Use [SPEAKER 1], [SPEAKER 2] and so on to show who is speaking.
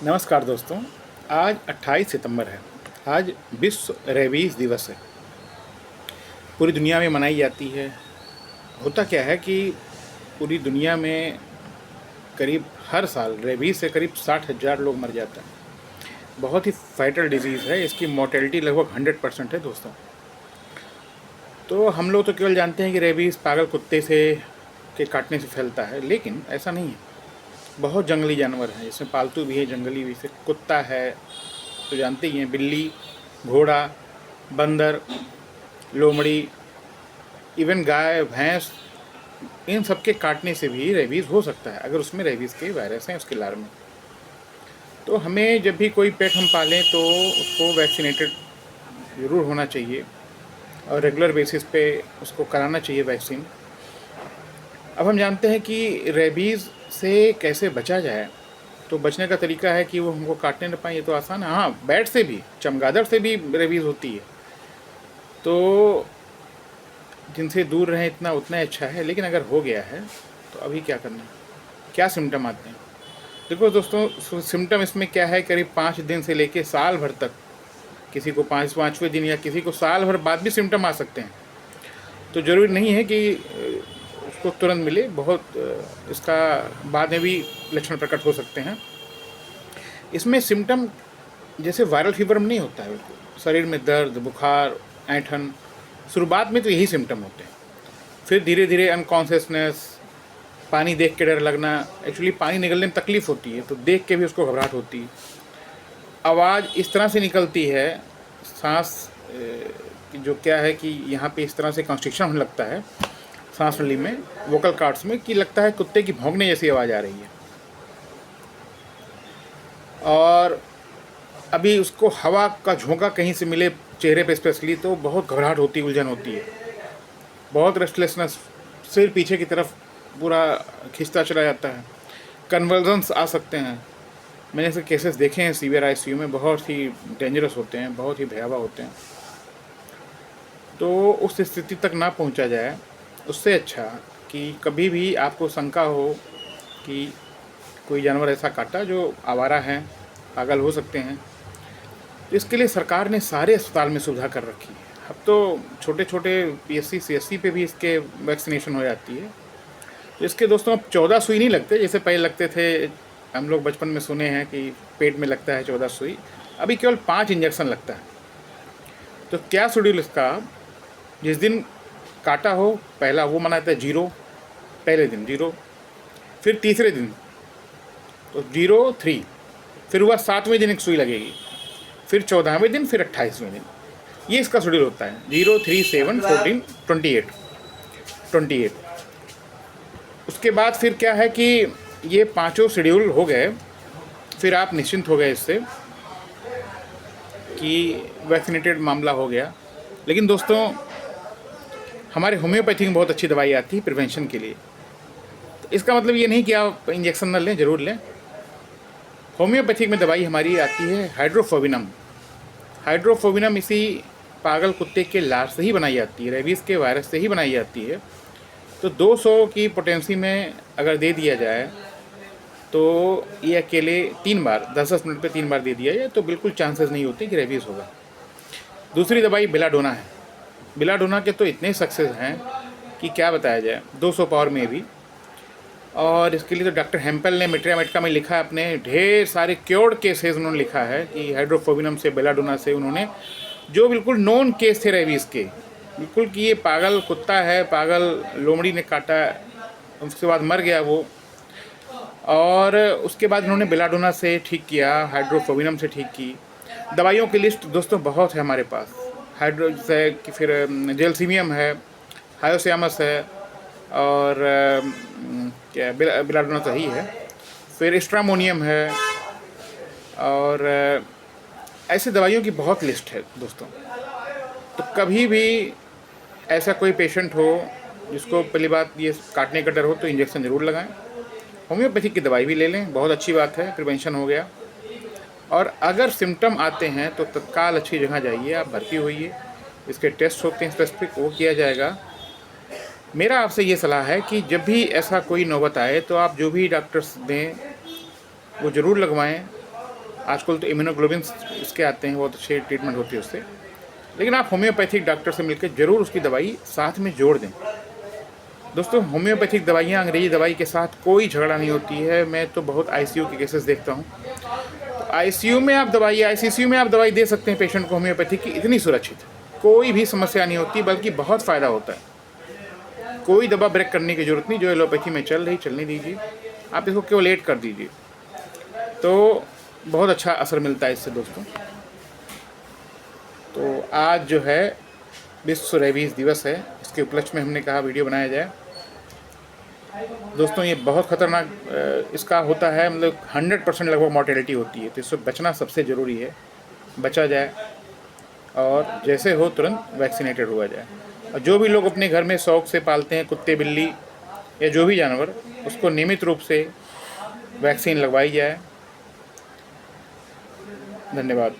[SPEAKER 1] नमस्कार दोस्तों। आज 28 सितंबर है। आज विश्व रेबीज़ दिवस है। पूरी दुनिया में मनाई जाती है। होता क्या है कि पूरी दुनिया में करीब हर साल रेबीज़ से करीब 60,000 लोग मर जाते हैं। बहुत ही फैटल डिजीज़ है। इसकी मोर्टेलिटी लगभग 100% है दोस्तों। तो हम लोग तो केवल जानते हैं कि रेबीज़ पागल कुत्ते से के काटने से फैलता है, लेकिन ऐसा नहीं है। बहुत जंगली जानवर हैं, जिसमें पालतू भी है, जंगली भी। से कुत्ता है तो जानते ही हैं, बिल्ली, घोड़ा, बंदर, लोमड़ी, इवन गाय, भैंस, इन सब के काटने से भी रेबीज़ हो सकता है, अगर उसमें रेबीज़ के वायरस हैं उसके लार में। तो हमें जब भी कोई पेट हम पालें तो उसको वैक्सीनेटेड ज़रूर होना चाहिए और रेगुलर बेसिस पे उसको कराना चाहिए वैक्सीन। अब हम जानते हैं कि रेबीज़ से कैसे बचा जाए। तो बचने का तरीका है कि वो हमको काटने न पाएँ, ये तो आसान है। हाँ, बैट से भी, चमगादड़ से भी रेबीज़ होती है, तो जिनसे दूर रहें इतना उतना ही अच्छा है। लेकिन अगर हो गया है तो अभी क्या करना है, क्या सिम्टम आते हैं? देखो दोस्तों, सिम्टम इसमें क्या है, करीब 5 दिन से लेके साल भर तक, किसी को पाँचवें दिन या किसी को साल भर बाद भी सिम्टम आ सकते हैं। तो ज़रूरी नहीं है कि उसको तुरंत मिले। बहुत इसका बाद में भी लक्षण प्रकट हो सकते हैं। इसमें सिम्टम जैसे वायरल फीवर में नहीं होता है। बिल्कुल शरीर में दर्द, बुखार, ऐंठन, शुरुआत में तो यही सिम्टम होते हैं। फिर धीरे धीरे अनकॉन्शियसनेस, पानी देख के डर लगना। एक्चुअली पानी निकलने में तकलीफ़ होती है, तो देख के भी उसको घबराहट होती है। आवाज़ इस तरह से निकलती है, सांस जो क्या है कि यहाँ पे इस तरह से कंस्ट्रिक्शन होने लगता है सांस नली में, वोकल कॉर्ड्स में, कि लगता है कुत्ते की भौंकने जैसी आवाज़ आ रही है। और अभी उसको हवा का झोंका कहीं से मिले चेहरे पे स्पेशली, तो बहुत घबराहट होती है, उलझन होती है, बहुत रेस्टलेसनेस, सिर पीछे की तरफ पूरा खिंचता चला जाता है। कन्वर्जन्स आ सकते हैं। मैंने ऐसे केसेस देखे हैं सीवियर आईसीयू में, बहुत ही डेंजरस होते हैं, बहुत ही भयावह होते हैं। तो उस स्थिति तक ना पहुंचा जाए, उससे अच्छा कि कभी भी आपको शंका हो कि कोई जानवर ऐसा काटा जो आवारा हैं, पागल हो सकते हैं, तो इसके लिए सरकार ने सारे अस्पताल में सुविधा कर रखी है। अब तो छोटे छोटे पीएससी सीएससी पे भी इसके वैक्सीनेशन हो जाती है। तो इसके दोस्तों अब 14 सुई नहीं लगते जैसे पहले लगते थे। हम लोग बचपन में सुने हैं कि पेट में लगता है 14 सुई, अभी केवल 5 इंजेक्शन लगता है। तो क्या शेड्यूल इसका, जिस दिन काटा हो पहला वो मनाता है 0, पहले दिन 0, फिर तीसरे दिन तो 0 3, फिर हुआ 7वें दिन एक सुई लगेगी, फिर 14वें दिन, फिर 28वें दिन। ये इसका शेड्यूल होता है, 0 3 7 14 28 28। उसके बाद फिर क्या है कि ये पांचों शेड्यूल हो गए, फिर आप निश्चिंत हो गए इससे कि वैक्सीनेटेड मामला हो गया। लेकिन दोस्तों, हमारे होम्योपैथी में बहुत अच्छी दवाई आती है प्रिवेंशन के लिए। तो इसका मतलब ये नहीं कि आप इंजेक्शन न लें, ज़रूर लें। होम्योपैथिक में दवाई हमारी आती है हाइड्रोफोबिनम। हाइड्रोफोबिनम इसी पागल कुत्ते के लार से ही बनाई जाती है, रेबीज़ के वायरस से ही बनाई जाती है। तो 200 की पोटेंसी में अगर दे दिया जाए तो ये अकेले 3 बार 10-10 मिनट पे 3 बार दे दिया जाए तो बिल्कुल चांसेस नहीं होते कि रेबीज़ होगा। दूसरी दवाई बेलाडोना है। बेलाडोना के तो इतने सक्सेस हैं कि क्या बताया जाए, 200 पावर में भी। और इसके लिए तो डॉक्टर हेम्पल ने मेट्रिया मेटका में लिखा है, अपने ढेर सारे क्योर्ड केसेस उन्होंने लिखा है कि हाइड्रोफोबिनम से, बेलाडोना से, उन्होंने जो बिल्कुल नोन केस थे रेबीज़ के, बिल्कुल कि ये पागल कुत्ता है, पागल लोमड़ी ने काटा, उसके बाद मर गया वो, और उसके बाद उन्होंने बेलाडोना से ठीक किया, हाइड्रोफोबिनम से ठीक की। दवाइयों की लिस्ट दोस्तों बहुत है हमारे पास। हाइड्रो है कि फिर जेलसीमियम है, हायोसियामस है, और क्या बेलाडोना तो ही है, फिर स्ट्रामोनियम है, और ऐसे दवाइयों की बहुत लिस्ट है दोस्तों। तो कभी भी ऐसा कोई पेशेंट हो जिसको पहली बात ये काटने का डर हो, तो इंजेक्शन ज़रूर लगाएं। होम्योपैथिक की दवाई भी ले लें, बहुत अच्छी बात है, प्रिवेंशन हो गया। और अगर सिम्टम आते हैं तो तत्काल अच्छी जगह जाइए, आप भर्ती होइए। इसके टेस्ट होते हैं स्पेसिफिक, वो किया जाएगा। मेरा आपसे ये सलाह है कि जब भी ऐसा कोई नौबत आए तो आप जो भी डॉक्टर्स दें वो ज़रूर लगवाएं। आजकल तो इम्यूनोग्लोबिन इसके आते हैं, बहुत अच्छे ट्रीटमेंट होती है उससे। लेकिन आप होम्योपैथिक डॉक्टर से मिलकर ज़रूर उसकी दवाई साथ में जोड़ दें। दोस्तों, होम्योपैथिक दवाइयाँ अंग्रेजी दवाई के साथ कोई झगड़ा नहीं होती है। मैं तो बहुत आईसीयू के केसेस देखता हूँ। तो आईसीयू में आप दवाई, आईसीसीयू में आप दवाई दे सकते हैं पेशेंट को होम्योपैथिक की, इतनी सुरक्षित, कोई भी समस्या नहीं होती, बल्कि बहुत फ़ायदा होता है। कोई दवा ब्रेक करने की ज़रूरत नहीं, जो एलोपैथी में चल रही चलने दीजिए, आप इसको केवल ऐड कर दीजिए, तो बहुत अच्छा असर मिलता है इससे दोस्तों। तो आज जो है विश्व रेबीज़ दिवस है, इसके उपलक्ष्य में हमने कहा वीडियो बनाया जाए। दोस्तों, ये बहुत ख़तरनाक इसका होता है, मतलब 100% लगभग मॉर्टेलिटी होती है, तो इससे बचना सबसे ज़रूरी है। बचा जाए और जैसे हो तुरंत वैक्सीनेटेड हुआ जाए। और जो भी लोग अपने घर में शौक़ से पालते हैं कुत्ते बिल्ली या जो भी जानवर, उसको नियमित रूप से वैक्सीन लगवाई जाए। धन्यवाद।